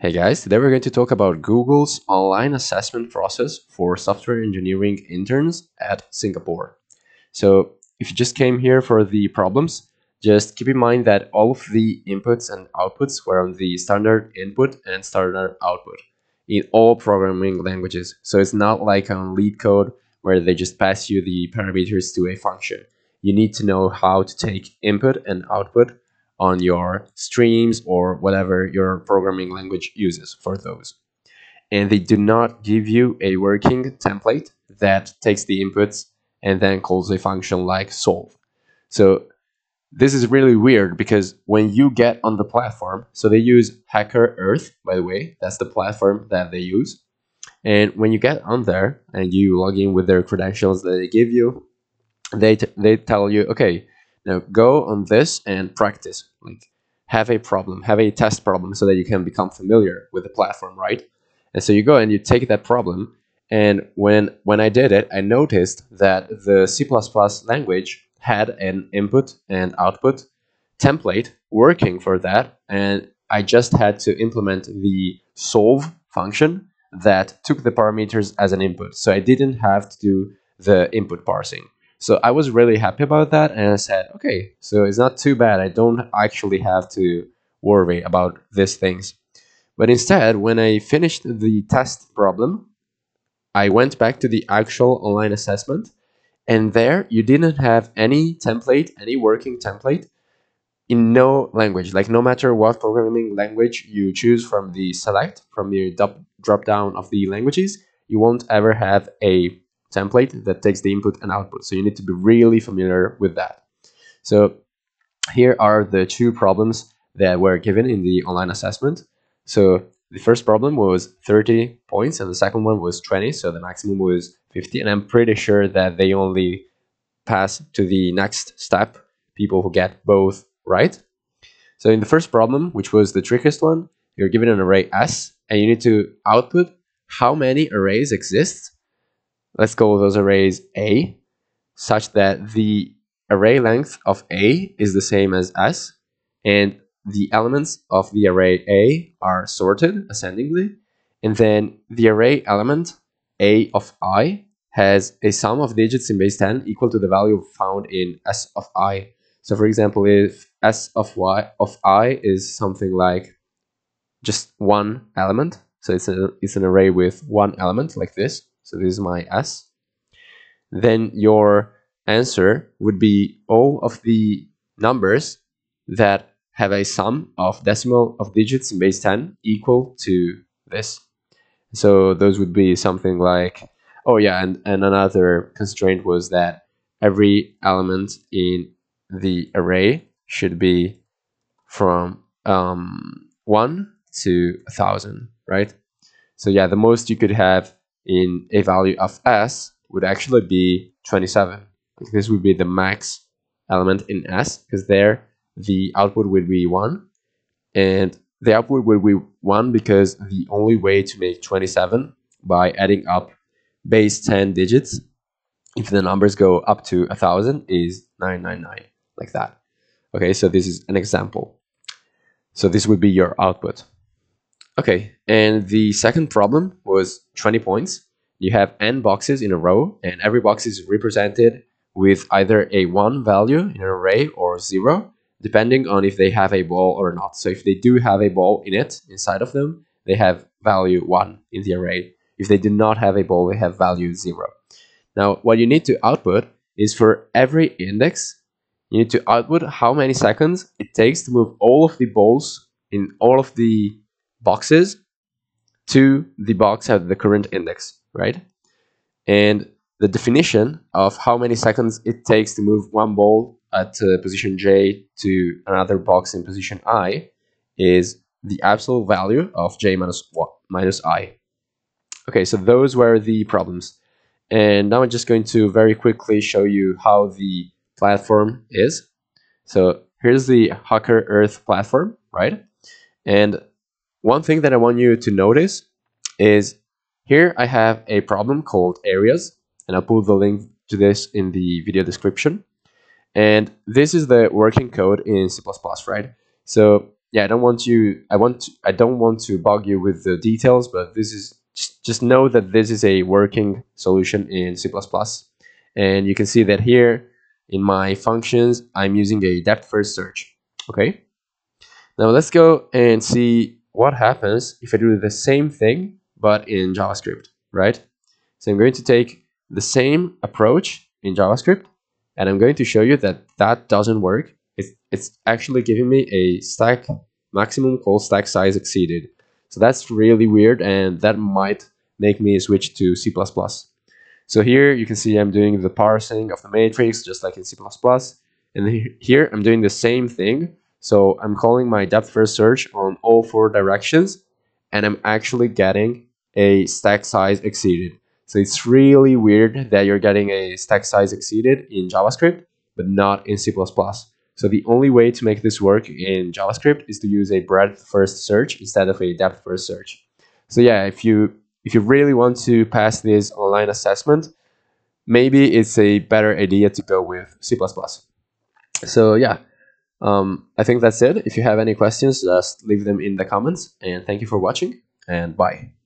Hey guys, today we're going to talk about Google's online assessment process for software engineering interns at Singapore. So if you just came here for the problems, just keep in mind that all of the inputs and outputs were on the standard input and standard output in all programming languages. So it's not like on lead code where they just pass you the parameters to a function. You need to know how to take input and output on your streams or whatever your programming language uses for those. And they do not give you a working template that takes the inputs and then calls a function like solve. So this is really weird because when you get on the platform, so they use Hacker Earth, by the way, that's the platform that they use. And when you get on there and you log in with their credentials that they give you, they tell you, okay, now go on this and practice, like have a test problem so that you can become familiar with the platform, right? And so you go and you take that problem, and when I did it, I noticed that the C++ language had an input and output template working for that, and I just had to implement the solve function that took the parameters as an input. So I didn't have to do the input parsing. So I was really happy about that, and I said, okay, so it's not too bad. I don't actually have to worry about these things. But instead, when I finished the test problem, I went back to the actual online assessment, and there you didn't have any template, any working template in no language. Like no matter what programming language you choose from the select, from the drop down of the languages, you won't ever have a template that takes the input and output. So you need to be really familiar with that. So here are the two problems that were given in the online assessment. So the first problem was 30 points and the second one was 20. So the maximum was 50. And I'm pretty sure that they only pass to the next step people who get both right. So in the first problem, which was the trickiest one, you're given an array S and you need to output how many arrays exist. Let's call those arrays A, such that the array length of A is the same as S, and the elements of the array A are sorted ascendingly, and then the array element A of I has a sum of digits in base 10 equal to the value found in S of I. So for example, if S of I is something like just one element, so it's an array with one element like this, so this is my S, then your answer would be all of the numbers that have a sum of decimal of digits in base 10 equal to this. So those would be something like, oh yeah, and another constraint was that every element in the array should be from 1 to 1,000, right? So yeah, the most you could have in a value of S would actually be 27. This would be the max element in S, because there the output would be 1, and the output would be 1 because the only way to make 27 by adding up base 10 digits, if the numbers go up to 1,000, is 999, like that. Okay, so this is an example. So this would be your output. Okay, and the second problem was 20 points. You have n boxes in a row, and every box is represented with either a 1 value in an array or 0, depending on if they have a ball or not. So if they do have a ball in it, inside of them, they have value 1 in the array. If they do not have a ball, they have value 0. Now, what you need to output is for every index, you need to output how many seconds it takes to move all of the balls in all of the boxes to the box at the current index, right? And the definition of how many seconds it takes to move one ball at position J to another box in position I is the absolute value of J minus I. Okay, so those were the problems. And now I'm just going to very quickly show you how the platform is. So here's the Hacker Earth platform, right? And one thing that I want you to notice is here I have a problem called areas, and I'll put the link to this in the video description. And this is the working code in C++, right? So yeah, I don't want to bug you with the details, but this is just know that this is a working solution in C++. And you can see that here in my functions, I'm using a depth first search. Okay. Now let's go and see what happens if I do the same thing, but in JavaScript, right? So I'm going to take the same approach in JavaScript, and I'm going to show you that that doesn't work. It's actually giving me a stack maximum call stack size exceeded. So that's really weird, and that might make me switch to C++. So here you can see I'm doing the parsing of the matrix just like in C++. And here I'm doing the same thing. So I'm calling my depth first search on all four directions, and I'm actually getting a stack size exceeded. So it's really weird that you're getting a stack size exceeded in JavaScript, but not in C++. So the only way to make this work in JavaScript is to use a breadth first search instead of a depth first search. So yeah, if you really want to pass this online assessment, maybe it's a better idea to go with C++. So yeah, I think that's it. If you have any questions, just leave them in the comments. And thank you for watching, and bye.